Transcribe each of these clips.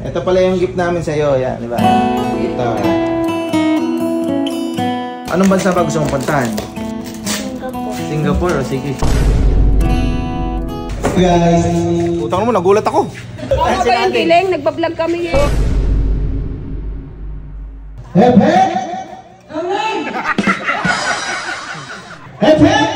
Ito pala yung gift namin sa iyo, yan, di ba? Guitar. Anong bansa ba gusto mong puntahan? Singapore. Singapore, o sige. Guys, putang mo, nagulat ako. Ano ba yung kiling? Nagbablog kami eh. Hep, hep! Hep, hep!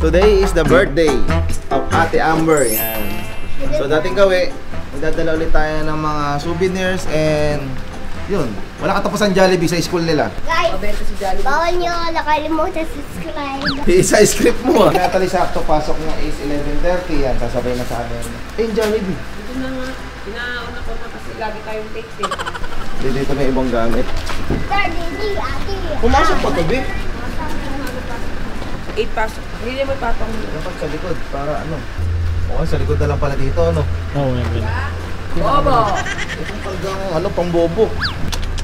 Today is the birthday of Ate Amber. Yan. So dating gawi, magdadala ulit tayo ng mga souvenirs and yun, wala katapusan Jollibee sa school nila. Guys, bawal nyo nakalimutan subscribe. Isa script mo. Natalie sakto pasok niya is 11:30. Yan, sasabay na sa amin. Eh, Jollibee. Ito na nga. Inauna ko na kasi lagi tayong take eh. Dito may ibang gamit. Daddy, ate. Pumasok pa to, Vic. 8 pasok. Hindi naman patong. Dapat sa likod, para ano. Oo, sa likod na lang pala dito, ano. Oo, Bobo! Itong talagang, ano, pang bobo.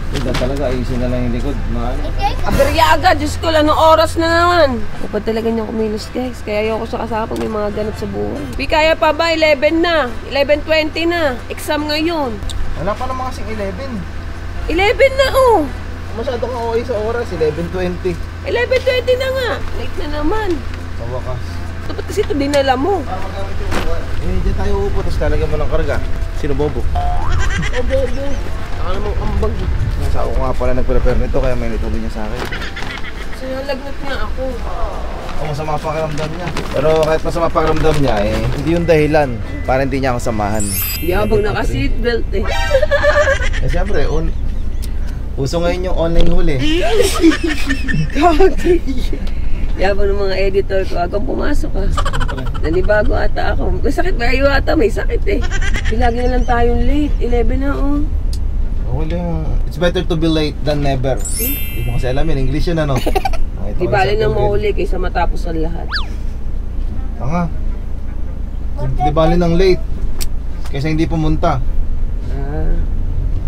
Hindi talaga, ayusin na lang yung likod. Mahal. Aberya agad! Diyos ko, anong oras na naman? Dapat talaga niya kumilos guys. Kaya ayoko siya kasama pag may mga ganap sa buhay. Di kaya pa ba? 11 na. 11:20 na. Exam ngayon. Wala pa naman kasing 11. 11 na oh! Masyado kang okay sa oras, 11:20. 11:20 na nga. Late na naman. Sa wakas. Dapat kasi ito dinala mo. Para magamit yung upuan. Eh, dyan tayo upo, tapos lalagyan mo ng karga. Sino bobo? Oh, bobo. Saka namang ambag. Nasa ako nga pala nag-prepare nito, kaya may nituloy niya sa akin. So, lagnat nga ako. O, masama pakiramdam niya. Pero kahit masama pakiramdam niya, eh, hindi yung dahilan para hindi niya ako samahan. Yabang naka-seatbelt eh. Eh, siyempre, uso ngayon yung online huli. Yabang ng mga editor ko, agang pumasok ah. Nanibago ata ako. May sakit ba kayo ata? May sakit eh. Lagi na lang tayong late. 11 na oh. Okay lang. It's better to be late than never. Hindi mo kasi alam yun. English yun ano. Di bali nang mahuli kaysa matapos ang lahat. Tanga. Di bali ng late kaysa hindi pumunta. Ah,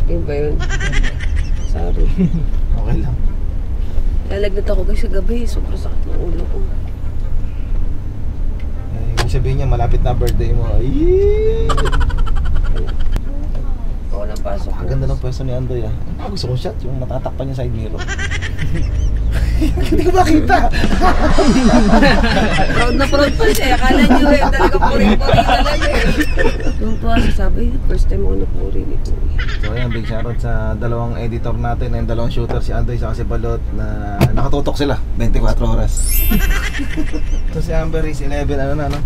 yun ba yun? Sorry. Okay lang. Lalagnat ako guys sa gabi. Sobrang sakit ng ulo ko. Eh, ibig sabihin niya, malapit na birthday mo. Ayy! Walang pasok. Ang ganda ng pwesto ni Andoy ah. Gusto ko shot, yung matatakpan niya side mirror. Hindi ko makita. Proud na proud pa siya. Akala niyo eh, talagang puri-puri talaga eh. Tuntua siya, sabi, first time ako napuri ni Kuya. So ayan, big shoutout sa dalawang editor natin and dalawang shooter, si Andoy sa si Balot, na nakatutok sila 24 oras. So si Amber is 11, ano na no?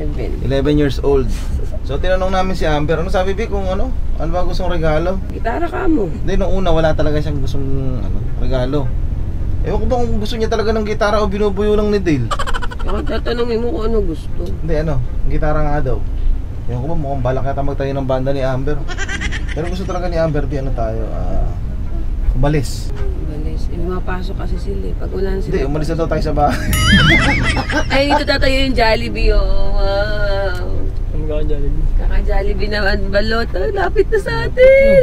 11 years old. So tinanong namin si Amber, ano sabi Vic kung ano ba gustong regalo? Gitara ka mo. Hindi, nung una wala talaga siyang gustong regalo. Ewan ko ba kung gusto niya talaga ng gitara o binubuyo lang ni Dale. Kaya tatanungin mo kung ano gusto. Hindi, gitara nga daw. Ewan ko ba, mukhang balak yata magtayo ng banda ni Amber. Pero gusto talaga ni Amber, umalis. Umalis. Mapasok kasi sila eh. Pag wala na sila. Hindi, umalis na daw tayo sa bahay. Ay, dito tatayo yung Jollibee oh. Wow. Ang kaka-Jollibee. Kaka-Jollibee naman, Balot. Oh, lapit na sa atin.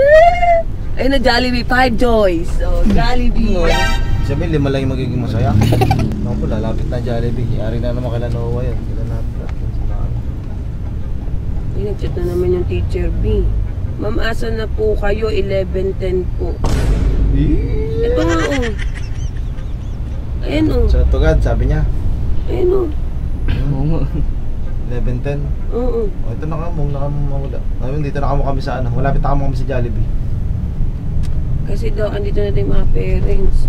Ayun na Jollibee, 5 Joys. Oh, Jollibee. Sabi, 5 lang yung magiging masaya. Ako po, lalapit na Jollibee. Yari na naman kala Noah yan. Kila natin. Ay, nag-chat na naman yung Teacher B. Ma'am, asa na po kayo? 11:10 po. Ito nga oh. Ayan oh. So to God, sabi niya. Ayan oh. 11:10. Oo. O ito na kamo, nakamawala. Ngayon dito na kamo kami sa ano. Malapit na kamo kami sa Jollibee. Kasi daw, andito na yung mga parents.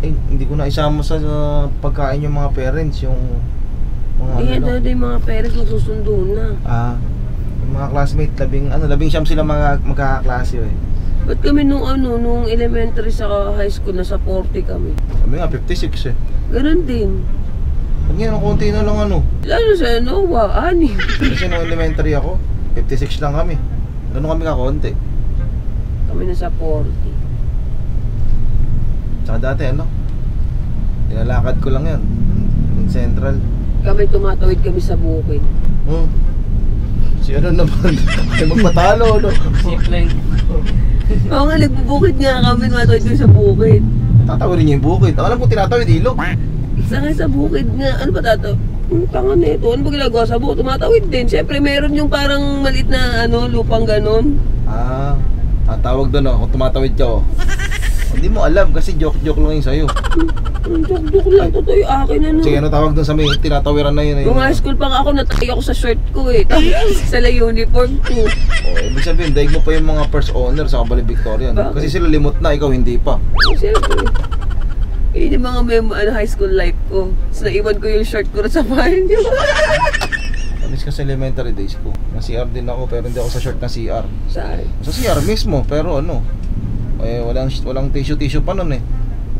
Eh, hindi ko na isama sa pagkain yung mga parents, yung mga Ayan daw yung mga parents magsusundo na. Yung mga classmate, 19 sila magkakaklase eh. Ba't kami nung elementary sa high school, nasa 40 kami? Kami nga, 56 eh. Ganun din. Pag ngayon, konti na lang Lalo sa Noah, 6. Kasi nung elementary ako, 56 lang kami. Ganun kami kakonti. Kami nasa 40. Tsaka dati nilalakad ko lang yan. Yung Central. Kami tumatawid kami sa bukid. Si ano naman, ay magpatalo, no? Simpleng. Oo nga, nagbubukid nga kami, matawid ko sa bukid. Tatawirin niya yung bukid. Alam ko tinatawid, ilog. Saka sa bukid nga, ano ba tatawid? Tanga na ito, ano ba ginagawa sa bukid? Tumatawid din. Siyempre, meron yung parang maliit na lupang ganon. Ah, tatawag doon, oh, kung tumatawid ka, oh. Hindi mo alam kasi joke-joke lang yun sa'yo. Joke lang, totoo yung akin Sige, ano tawag doon sa may tinatawiran na yun? Nung high school pa ako, natay ako sa shirt ko eh. Tapos sa uniform ko. Oh, ibig sabihin, daig mo pa yung mga first owner sa Kabali Victorian. Bakit? Kasi sila limot na, ikaw hindi pa. Siyempre. Yun yung mga high school life ko. Tapos naiwan ko yung shirt ko sa bahay niyo. Miss kasi elementary days ko. Na CR din ako pero hindi ako sa short na CR. Saan? Sa CR mismo pero walang tissue pa nun eh.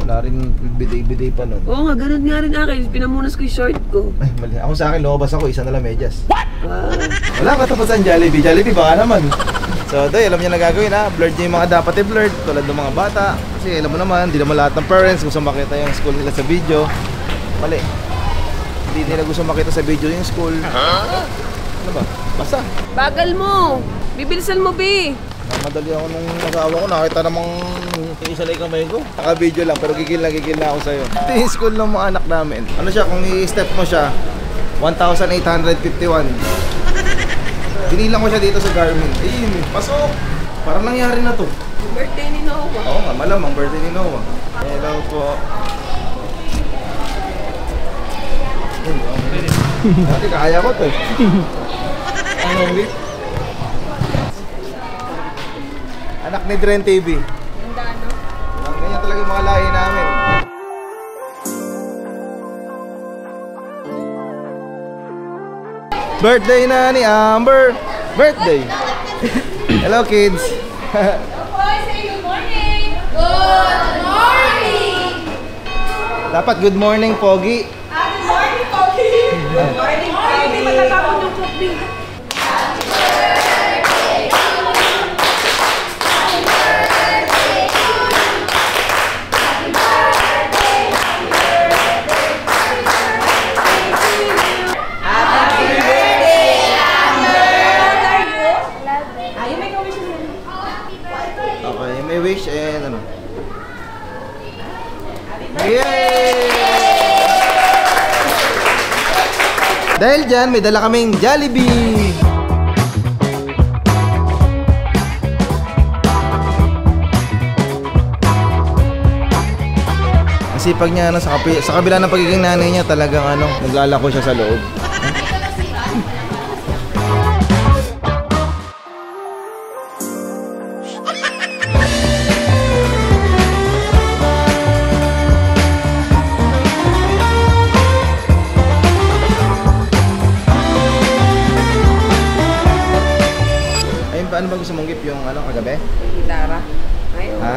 Wala rin biday pa nun. Oo nga, ganun nga rin akin. Pinamunas ko yung short ko. Ay mali. Ako sa akin lumabas ako, isa na lang medyas. Wow. Wala katapusan Jollibee. Jollibee baka naman. So doy, alam niya na gagawin ha. Blurred niya yung mga dapat i-blurred tulad ng mga bata. Kasi alam mo naman, hindi naman lahat ng parents gusto makita yung school nila sa video. Mali. Hindi nila gusto makita sa video yung school. Ano ba? Basta. Bagal mo. Bibilisan mo, B. Madali ako nung nag-awa ko, nakita namang isa na kamay ko. Naka-video lang, pero gigil na ako sa'yo. Ito yung school ng mga anak namin. Ano siya, kung i-step mo siya, 1,851. Binilang ko siya dito sa Garmin. Ayun, pasok! Parang nangyari na to. Birthday ni Noah. Oo nga, malamang birthday ni Noah. Hello po. Dati kaya ko to. Ano ulit? Anak ni Dren TV. Ganyan talaga yung mga lahi namin. Birthday na ni Amber. Birthday. Hello kids. Good morning! Good morning! Dapat good morning Pogi. Good morning, Pogi! Good morning, Pogi. Matatapon yung coffee. Okay, may wish and ano. Yay! Dahil dyan, may dala kaming Jollibee! Masipag niya sa kabila ng pagiging nanay niya talagang naglalako siya sa loob. Ano ba gusto mong gift yung kagabi? Gitara. Ayaw. Ha?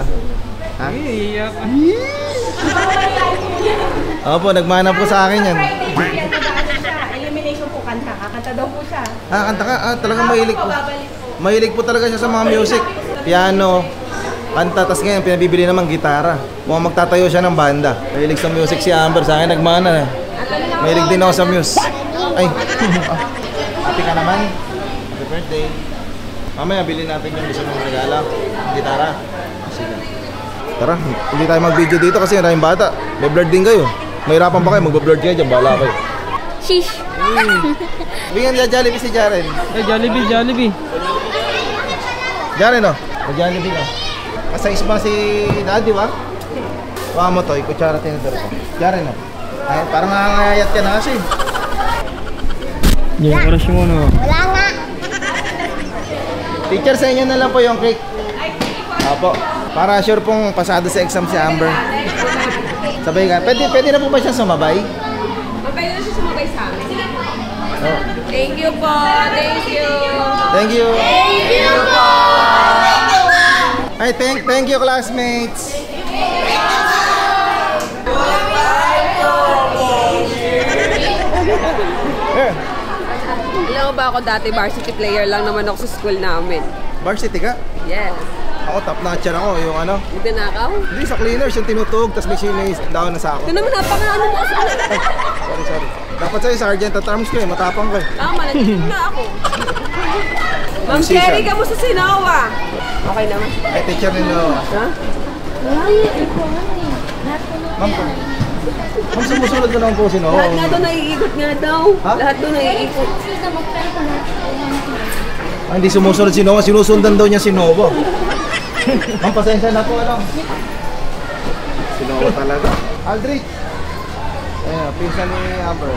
Ha? Iiyak. Opo, nagmanap po sa akin yan. Elimination po kanta. Kakanta daw po siya. Kanta ka? Talagang mahilig po. Mahilig po talaga siya sa mga music. Piano, kanta, tas ngayon pinabibili naman gitara. Mukhang magtatayo siya ng banda. Mahilig sa music si Amber, sa akin nagmana. Mahilig din ako sa music. Ay, happy ka naman? Happy birthday. Mamaya bilhin natin yung gusto mong regalo. Gitara. Sige. Tara, hindi tayo mag-video dito kasi maraming bata. May blurred din kayo. Mahirapan pa kayo, mag-blurred kayo dyan, bahala kayo. Shish! Bigyan niya Jollibee si Jaren. Jollibee. Jaren may Jollibee ka. Kasais ba si Daddy ba? Kuha mo to, ikutsara tinidor ko. Jaren Ay, parang nangangayat ka na kasi. Yung oras mo no. Wala nga! Teacher, sa inyo na lang po yung cake. Opo. Para sure pong pasado sa exam si Amber. Sabay ka. Pwede na po ba siya sumabay? Mabay na siya sumabay sa amin. Oh. Thank you po. Thank you. Thank you. Thank you po! Ay, thank you classmates. Alam mo ba ako dati varsity player lang naman ako sa school namin. Varsity ka? Yes. Ako top notcher ako, yung Hindi na ako. Hindi, sa cleaners, yung tinutug, tapos may sinis, down na sa ako. Ito naman napaka-ano mo kasi. Sorry. Dapat sa'yo, sergeant at arms ko eh, matapang ko eh. Tama, nandito na ako. Ma'am Cherry, kamusta si Noah? Okay naman. Ay, teacher ni Noah. Ha? Ma'am, sumusunod na naman po si Noah. Lahat nga doon naiikot nga daw. Ha? Lahat doon naiikot. Hindi sumusunod si Noah, sinusundan daw niya si Noah. Ma'am, pasensya na po, ano? Si Noah talaga. Aldrich! Ayan, pinsan ni Amber.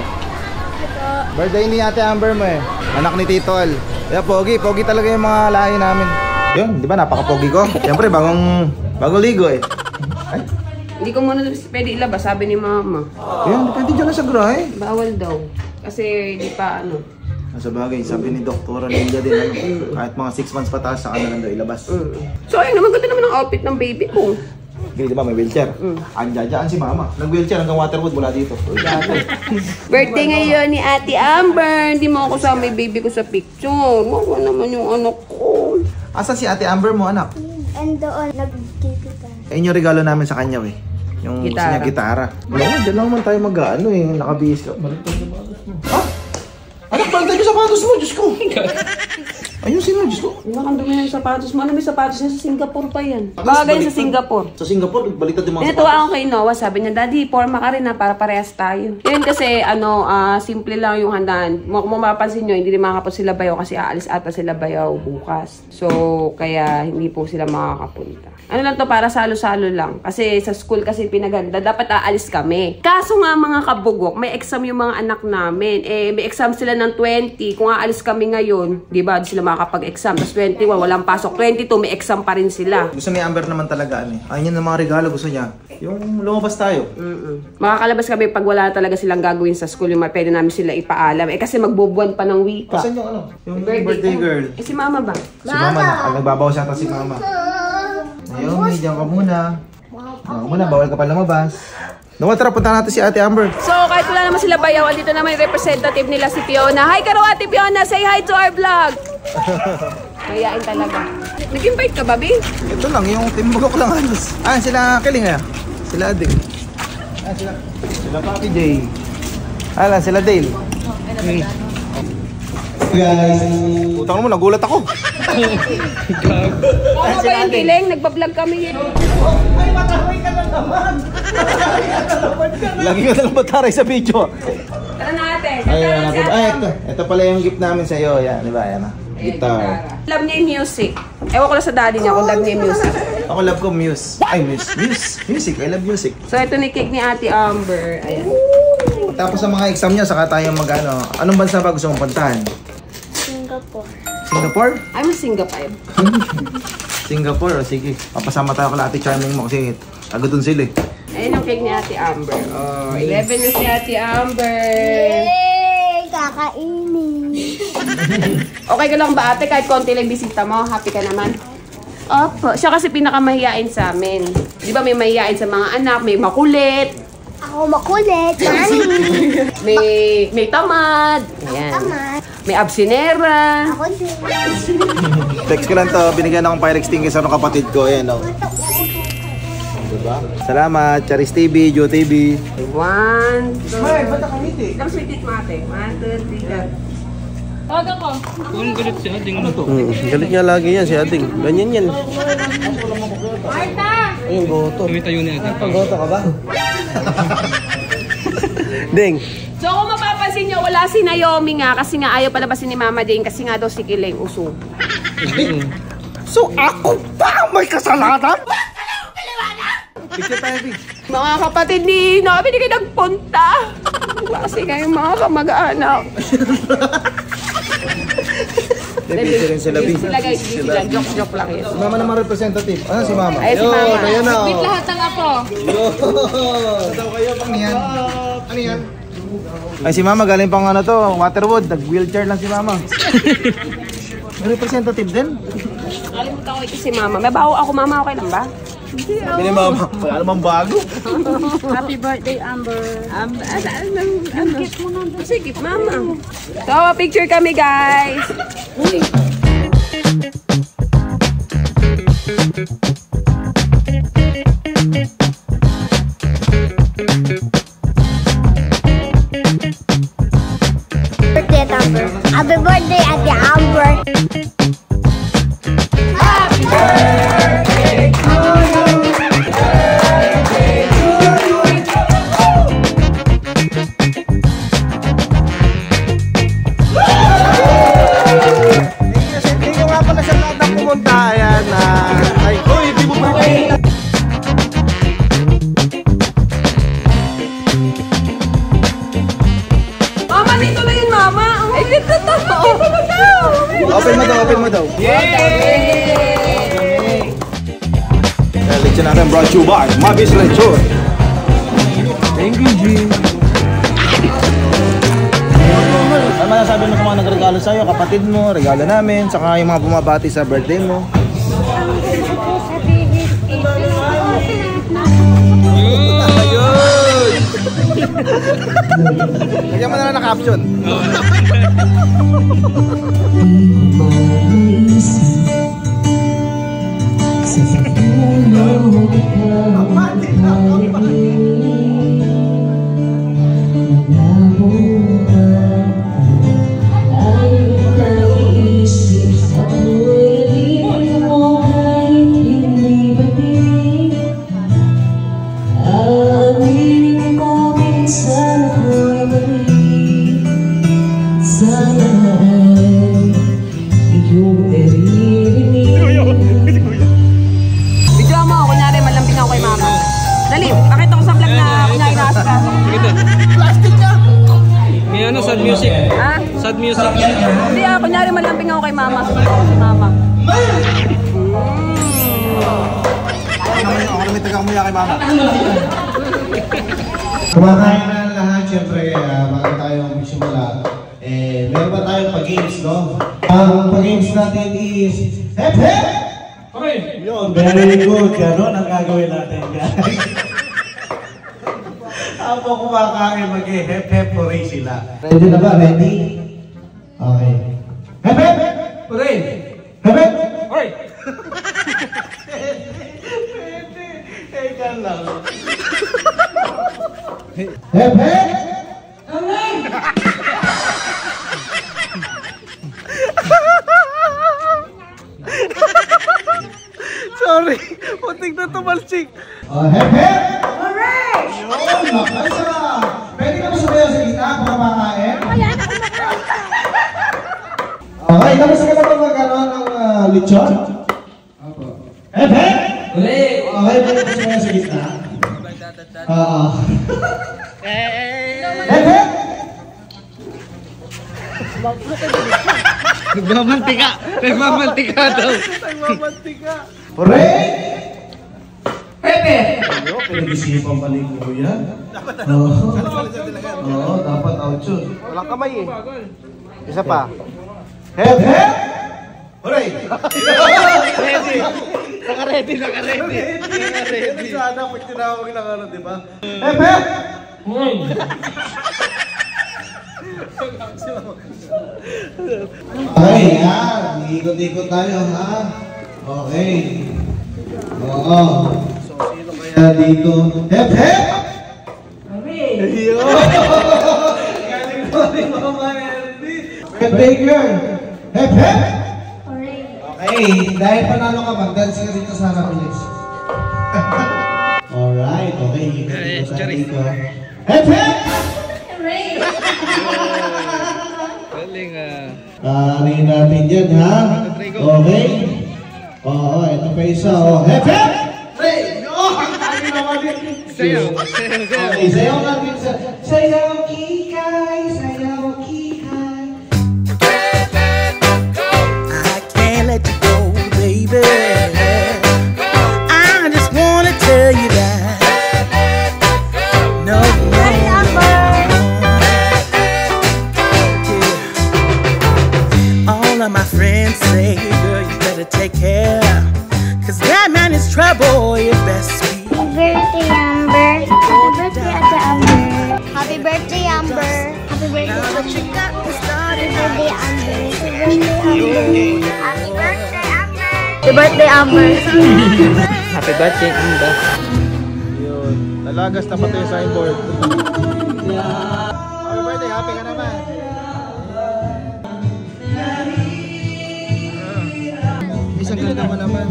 Birthday ni Ate Amber mo eh. Anak ni Tito Al. Kaya pogi talaga yung mga lahi namin. Yun, di ba napaka-pogi ko? Siyempre, bagong ligo eh. Ay, Hindi ko muna pwede ilabas, sabi ni Mama. yun, depende dyan na sa grahe. Bawal daw. Kasi di pa ano. Sa bagay, sabi ni Doktora Linda din, ano, kahit mga 6 months pataas, saka na lang daw ilabas. So ayun naman, ganda naman ang outfit ng baby ko. Okay, di ba may wheelchair? Andiyan si Mama. Nag-wheelchair hanggang Waterwood mula dito. Birthday ngayon ni Ate Amber. Hindi mo ako kasama yung baby ko sa picture. Mawa naman yung anak ko. Asa si Ate Amber mo, anak? And doon, nagkikita. Ayun yung regalo namin sa kanya, eh. Yung gusto Gitara. niya gitara. No, dyan lang naman tayo mag-ano eh. Nakabihis ka. Baliktad sa sapatos mo. Ha? Anak, baliktad yung sapatos mo, Diyos ko! Ayusin mo, Diyos ko. Ang dumi ng sapatos mo. Ano may sapatos niya sa Singapore pa yan? Baka ganyan sa Singapore. Sa Singapore, baliktad yung mga Natuwa sapatos. ako kay Noah, sabi niya, Daddy, forma ka rin na para parehas tayo. Yun kasi, simple lang yung handaan. Kung mapapansin nyo, hindi rin makakapon sila bayaw kasi aalis ata sila bayaw bukas. So, kaya hindi po sila makakapunta. Ano lang to, para salo-salo lang. Kasi sa school kasi pinaganda, dapat aalis kami. Kaso nga mga kabugok, may exam yung mga anak namin. May exam sila ng 20. Kung aalis kami ngayon, di ba, di sila makakapag-exam. Tapos 21, walang pasok. 22, may exam pa rin sila. Gusto ni Amber naman talaga, ayun yung mga regalo gusto niya. Yung lumabas tayo. Makakalabas kami pag wala talaga silang gagawin sa school, yung pwede namin sila ipaalam. Kasi magbubuan pa ng wika. Asan yung ano? Yung birthday girl. Si Mama ba? Si Mama na. Nagbabawas yata si Mama. Ayun, diyan ka muna. Diyan ka muna, bawal ka pa lumabas. Nawa, tara, punta natin si Ate Amber. So, kahit wala naman sila bayaw, dito naman yung representative nila si Fiona. Hi, Karo Ate Fiona! Say hi to our vlog! Mayayain talaga. Nag-invite ka ba, Bi? Ito lang, yung timbulok lang halos. Sila Kiling ah. Sila Adik. Sila Papi J. Sila Dale. Guys, putang mo, nagulat ako. Ano ba yung Kiling? Nagbablog kami. Ay, mataray ka na naman. Lagi ka nalang mataray sa video. Tara na ate. Ito pala yung gift namin sa iyo. Yan, di ba? Yan ah. Guitar. Love niya yung music. Ewan ko lang sa daddy niya kung love niya yung music. Ako love ko Muse. Ay, music. I love music. So, ito ni cake ni Ate Amber. Ayan. Tapos sa mga exam niya, saka tayo mag-ano. Anong bansa ba gusto mong puntahan? Singapore. Singapore? I'm a Singapore. Singapore, o sige. Papasama tayo kala Ate Charming mo kasi agad dun sila eh. Ayan ang cake ni Ate Amber. Oh, 11 na si Ate Amber. Yay! Kakainin. Okay ka lang ba ate? Kahit konti lang bisita mo, happy ka naman? Opo. Siya kasi pinakamahiyain sa amin. Di ba may mahiyain sa mga anak, may makulit, Ako makulit. Mami. may tamad, ayan. Tama. May absinera. Ako din. Text ko lang to, binigyan akong fire extinguisher ng kapatid ko. Ayan o. Diba? Salamat, Charis TV, Joe TV. 1, 2, Ay, ba't nakangiti? Tapos may tit mate. 1, 2, 3, 4. Tawagan ko. Kung galit si Ading, ano to? Galit niya lagi yan si Ading. Ganyan yan. Marta! Ayun, goto. Tumita yun ni Ading. Goto ka ba? Ding. So kung mapapansin nyo, wala si Naomi nga kasi nga ayaw palabasin ni Mama Dane kasi nga daw si Kiling usog. So ako pa may kasalanan? Picture tayo, Big. Mga kapatid ni Naomi, hindi kayo nagpunta. Kasi kayong mga kamag-anak. Picture rin sila, Big. Sila guys, joke lang yun. Si Mama naman representative. Ano si Mama? Ay, si Mama. Ayun na. Bit lahat ng apo. Daw kayo pang yan. Ano yan? Ay si Mama galing pang ano to, Waterwood. Nag-wheelchair lang si Mama. May representative din. Nakalimutan ko ito si Mama. May baho ako, Mama. Okay lang ba? Sabi ni Mama, wala namang bago. Happy birthday, Amber. Gift mo na. Sige, Mama. So, picture kami, guys. Birthday, Amber. Happy birthday, Ate Amber. daw. Yay! Lechon natin brought you by Mabis Lechon. Thank you, G. Ano masasabi mo sa mga nagregalo sa'yo? Kapatid mo, regalo namin, saka yung mga bumabati sa birthday mo. Lagyan mo na lang na caption. Sad music. Ha? Sad music. Hindi kunyari malambing ako kay mama. Si mama. Ako namin taga-umuya kay mama. Kumakain na lahat, syempre, bago tayo magsimula. Meron ba tayong pag-games, no? Ang pag-games natin is Hep Hep! Okay! Yun, very good. Ganon ang gagawin natin, guys. Habang kumakain, mag-hep hep hooray sila. Ready na ba? Ready? Okay. Hep hep! Hooray! Hep hep! Hooray! Pwede. Eka lang. Hep hep! Hooray! Sorry, puting na tumalsik. Hep hep! Hooray! Yun, makasa! Pwede ka ba sumayaw sa gitna kung kumakain? Okay, tapos ka na ba magkaroon ng lechon? Opo. Hep hep! Hooray! Okay, pwede ka sumayaw sa gitna? Oo. Hep hep! Nagmamantika. Nagmamantika daw. Nagmamantika. Hooray! Pepe! Pinag-isipan pa rin ko yan. Oo, dapat out yun. Walang kamay eh. Isa pa. Hep hep! Hooray! Ready. Naka-ready. Naka-ready. Sana pag tinawag ng ano, di ba? Hep hep! Okay, yan. Ikot-ikot tayo, ha? Okay. Oo. So, sino kaya dito? Hep hep! Ayun! Galing ko ni Mama Erby. Red Baker! Hep hep! Okay, dahil panalo ka, mag-dance ka dito sa Rapilis. Alright, okay. Ikot-ikot tayo dito. Hep hep! Galing Kaanin natin yan, ha? Okay? Oo, ito pa isa, oh. Hep hep! Ray! No! Kaanin naman din. Sayaw. Okay, sayaw natin sa... Sayaw kikay, sayaw kikay. I can't let you go, baby. I just wanna tell you that. No, no. All of my friends say, girl, you better take care, 'cause that man is trouble, you best be. Happy birthday, Amber. Happy birthday, Ate Amber. Happy birthday, Amber. Happy birthday, Now that you Amber. got me started, Happy birthday, Amber. Happy birthday, Amber. Happy birthday, Amber. Happy birthday, Amber. Yun. Nalagas na pati yung signboard. Happy birthday, happy ka naman. Isang ganda mo naman.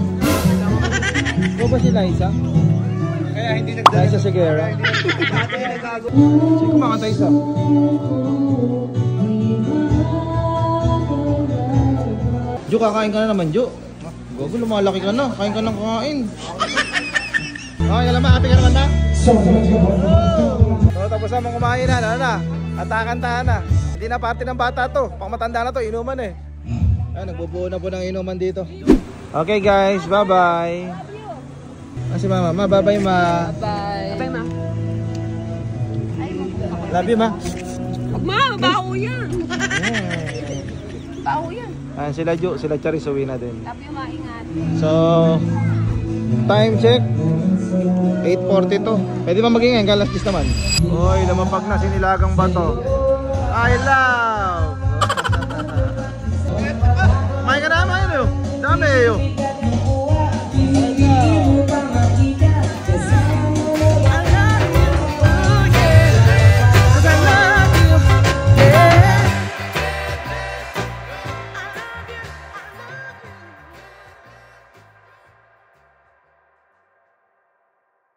Ikaw ba si Liza? Kaya hindi nagdala. Liza Segura. Sige, kumakanta isa. Jo, kakain ka na naman, Jo. Gogo, lumalaki ka na. Kain ka ng kain. Okay, alam mo, happy ka naman na? So, tapos na mong kumain na, ano na? At kakantahan na. Hindi na party ng bata to. Pang matanda na to, inuman eh. Nagbubuo na po ng inuman dito. Okay guys, bye-bye. Si mama, bye-bye ma. Bye. Bye, ma. Love you ma. Huwag ma, baho yan. Baho yan. Sila Jo, sila Charis, uwi na din. Love you, ma, ingat. So, time check 8:42. Pwede ba maging ngayon? Galas 10 naman. Uy, lumapag na sinilagang bato. I love. May ka naman yun. Dami yun.